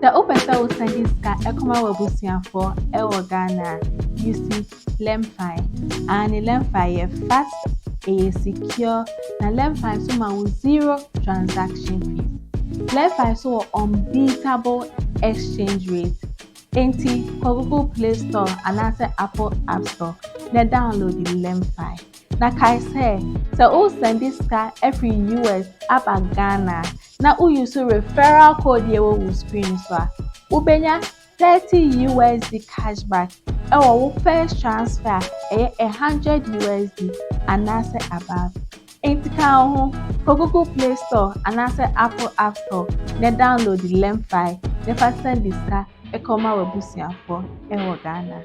Sɛ wopɛ sɛ wo send sika ɛkɔma w'abusuafo ɛwɔ Ghana you see Lemfi. And Lemfi yɛ fast, ɛyɛ secure, na Lemfi nso ma wo zero transaction fees. Lemfi nso wɔ unbeatable exchange rate. Enti kɔ Google Play Store anaasɛ Apple App Store na download Lemfi. Na kae sɛ wo send sika every US aba Ghana na wo use referral code yɛwɔ wo screen so a wobɛnya $30 cashback ɛwɔ wo first transfer ɛyɛ $100 anaasɛ above. Enti ka wo ho kɔ Google Play Store anaasɛ Apple App Store na download Lemfi na fa send sika ɛkɔma w'abusuafo ɛwɔ Ghana.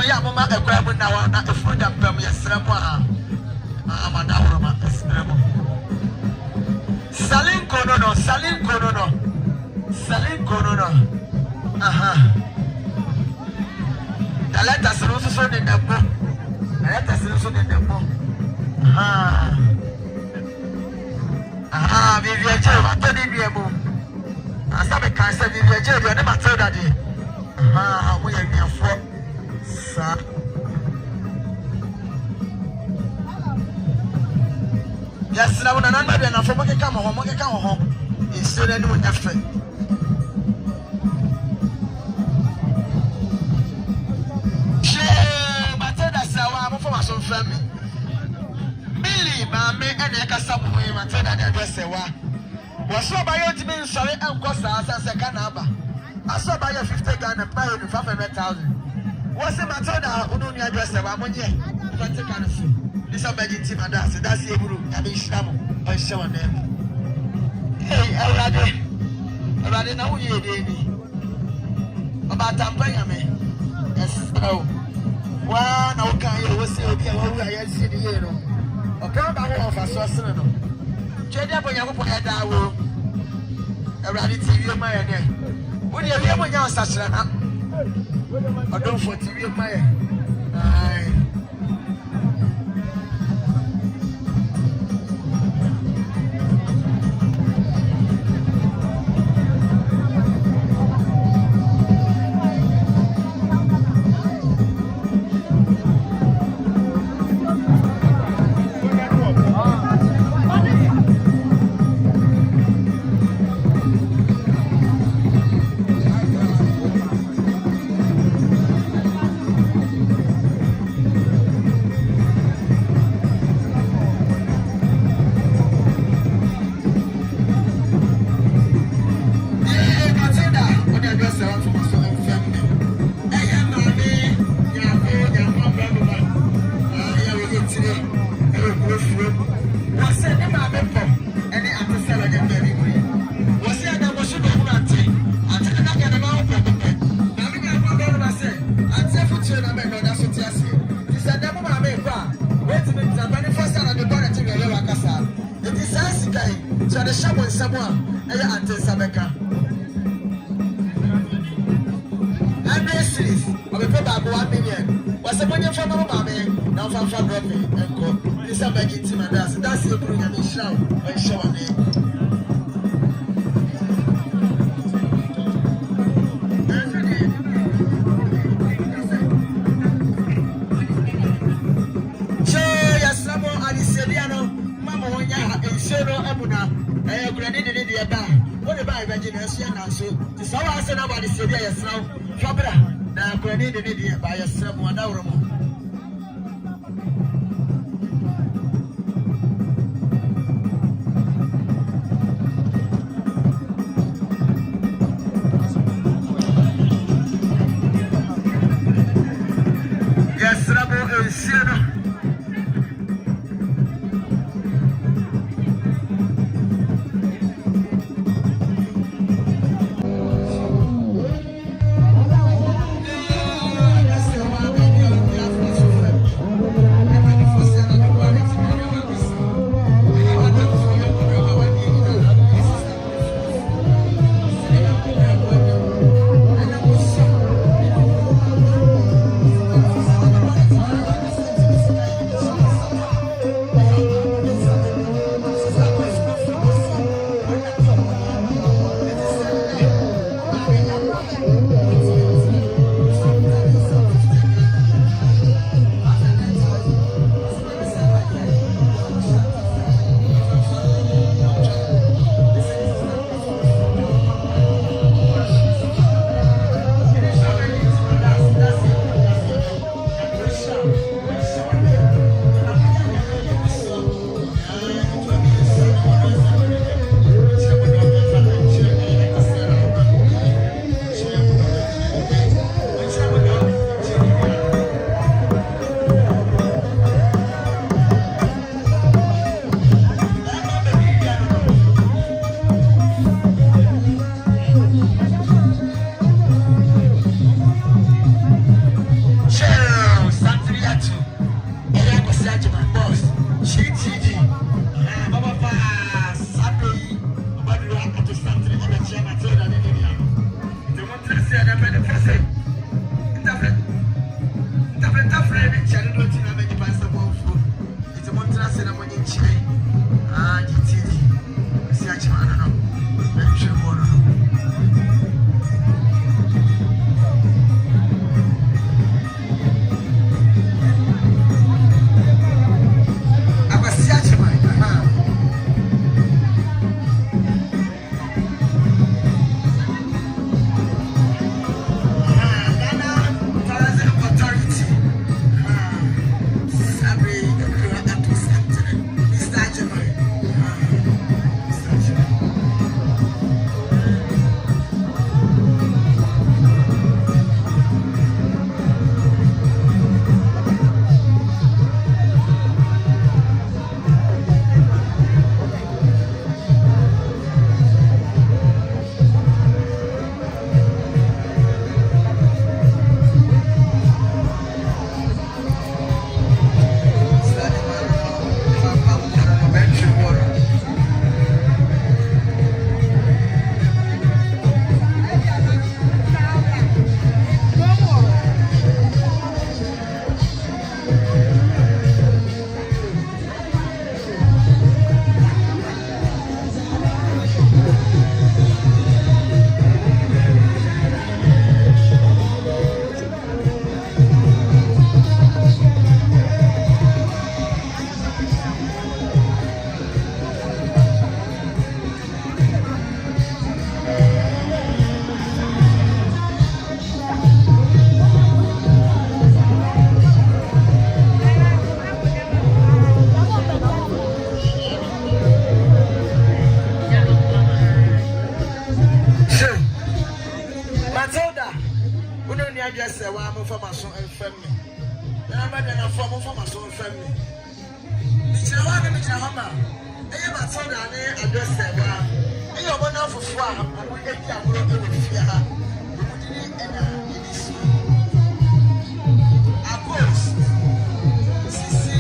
ya mama ekwa mu na wa na efu da pam yesra mu a amada woroma esra mu salin kono no aha talenta sero so de dabo talenta sero so de dabo aha bibi eje wa to ni bi emu asabe kan se bibi eje de ma to da de aha mo ye miafo sa yes na wona nan ba de na fo mo ke ka ho isere ni mo nyafe so family Billy mama and eka sabu we matena na addressewa waso ba yo timi nsore enko sa se kanaba aso ba yo 50 Ghana buy you 500,000 wose matena unu ni addressewa monye fante kanasu this abegi team adas that's eburu ya be shamo o show na hey awade na wo ye de ni oba tampanya me yes oh wa na okan ye wo se obi a wo ya si ni ye no okan ba ho fa so sene no twede abonya ko ya da wo awrade tv ma ye ne wo de wi abonya osasira na odon fo tv ma ye ai Uno ni address a wa mo information and family. Na ba na form information and family. Ni chawa na ni chawa. Eye ba so da ni address a wa. Eye obo na fufu a mo e ti agoro e wo fia ha. Mo di ni e na edisi. Apos. Sisi.